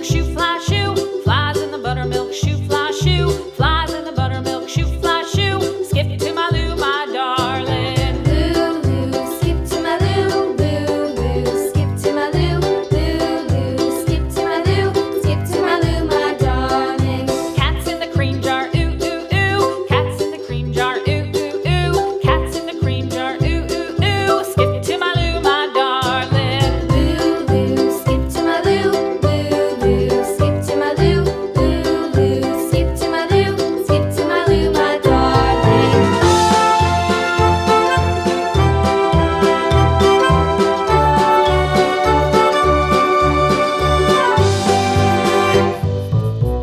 buttermilk shoe, fly shoe. Flies in the buttermilk shoe, fly shoe. Flies in the buttermilk shoe, fly shoe. Skip to my Lou, my darling. Lou, skip to my Lou, Lou, skip to my Lou, Lou, skip to my Lou, skip to my Lou, my darling. Cats in the cream jar, ooh, ooh, ooh. Cats in the cream jar, ooh, ooh, ooh. Cats in the cream jar, ooh, ooh, ooh. Skip to my Lou, my darling. Lou, skip to my Lou, Lou, skip to my Lou, Lou, skip to my Lou, skip to my Lou, my darling.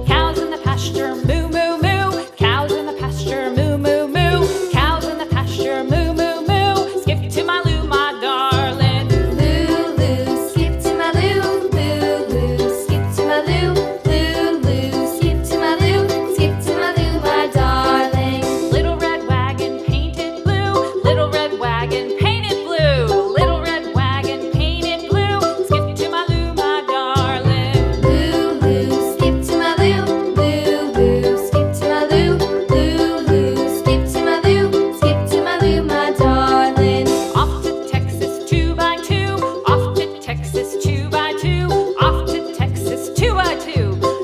Cows in the pasture, moo, moo, moo. Cows in the pasture, moo, moo, moo. Cows in the pasture, moo, moo, moo. Skip to my Lou, my darling. Lou, skip to my Lou, Lou, skip to my Lou, Lou, skip to my Lou, skip to my Lou, my darling. Little red wagon painted blue. Little red wagon painted blue. Little red wagon painted blue. Skip to my Lou, my darling. Lou, skip to my Lou, Lou, skip to my Lou, Lou, skip to my Lou, skip to my Lou, my darling. Off to Texas 2x2. Off to Texas 2x2. Off to Texas 2x2.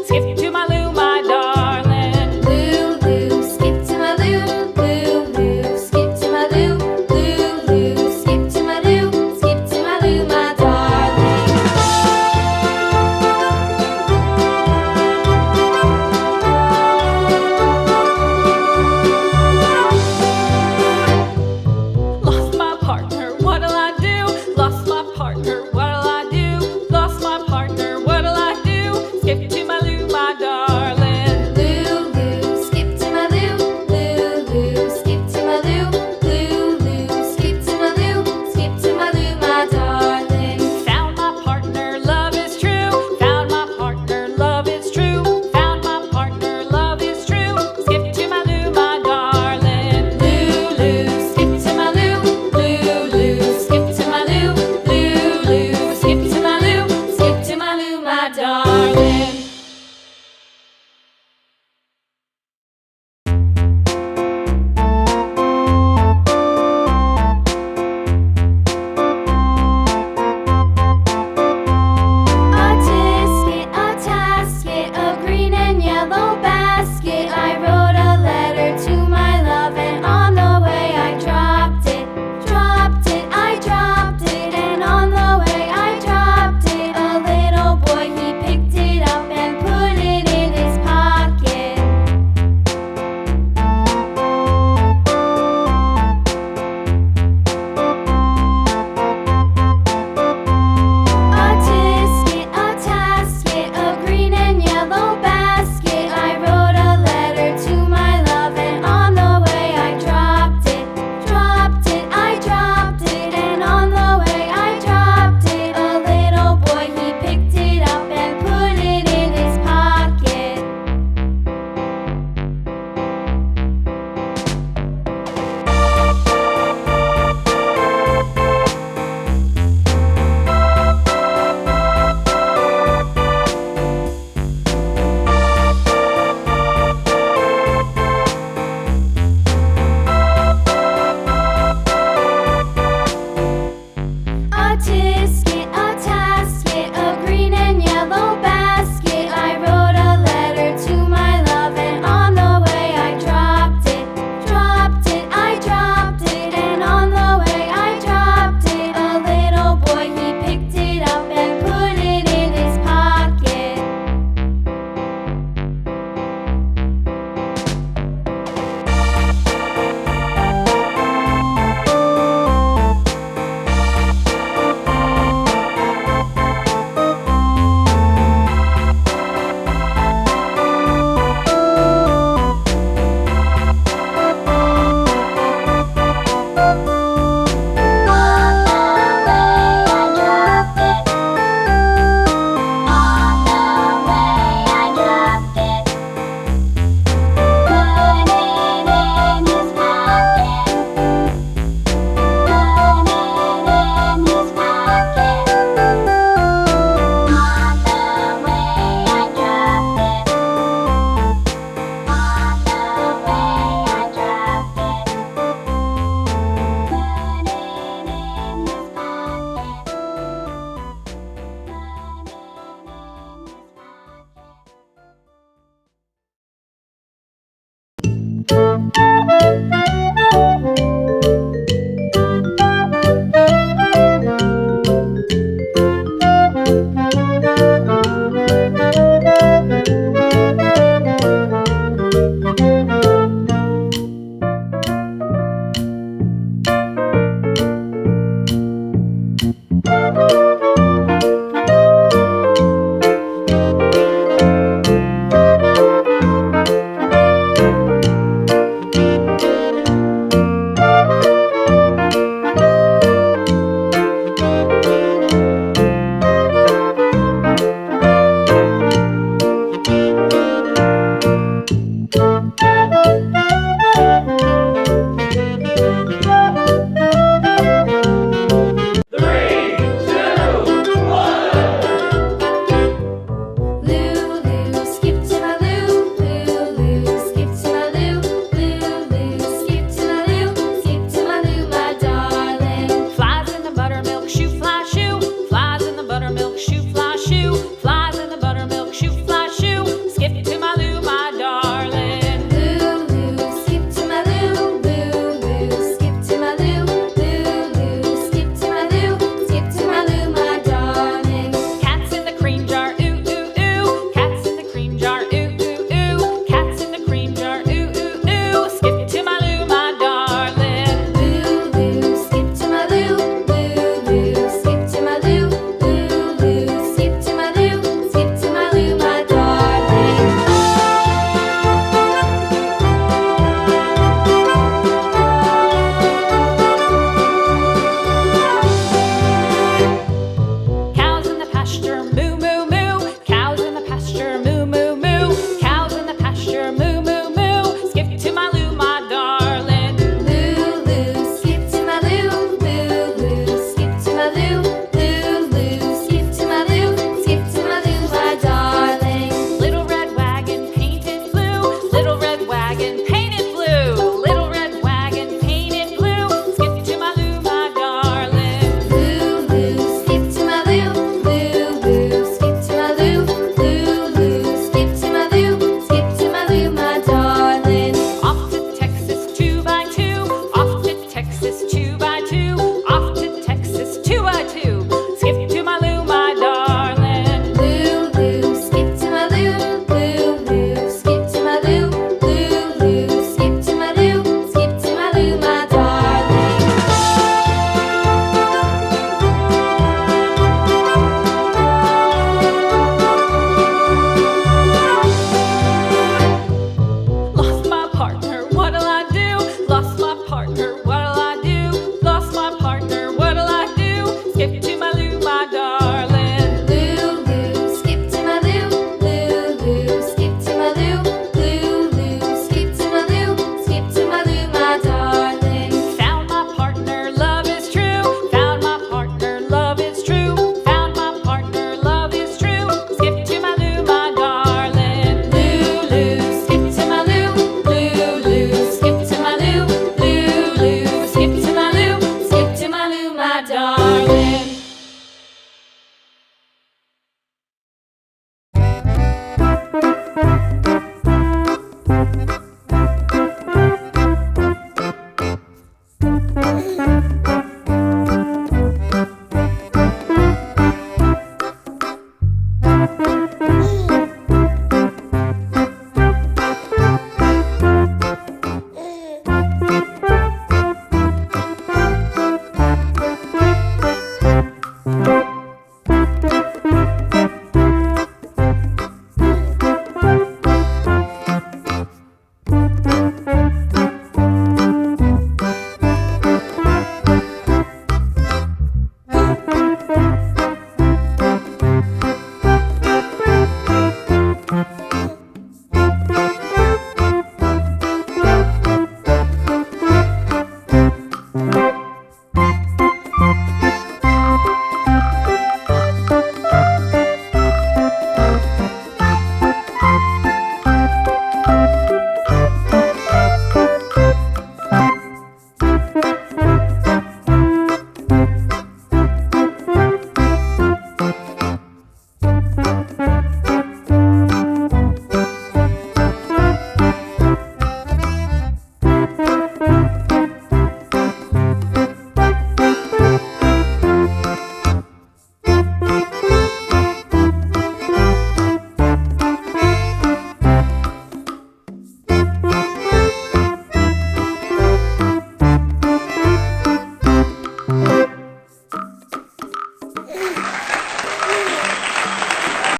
Skip to my Lou, my darling. Lou, skip to my Lou, Lou, skip to my Lou, Lou, skip to my Lou, skip to my Lou, my darling. Lost my partner, what'll I do? Lost my partner, what'll I do? Lost my partner, what'll I do? Skip to my Lou, my darling. Lou, skip to my Lou, Lou, skip to my Lou, Lou, skip to my Lou, skip to my Lou, my darling. Found my partner, love is true. Found my partner, love is true. Found my partner, love is true. Skip to my Lou, my darling. Lou, skip to my Lou, Lou, skip to my Lou, Lou, skip to my Lou, skip to my Lou, my darling.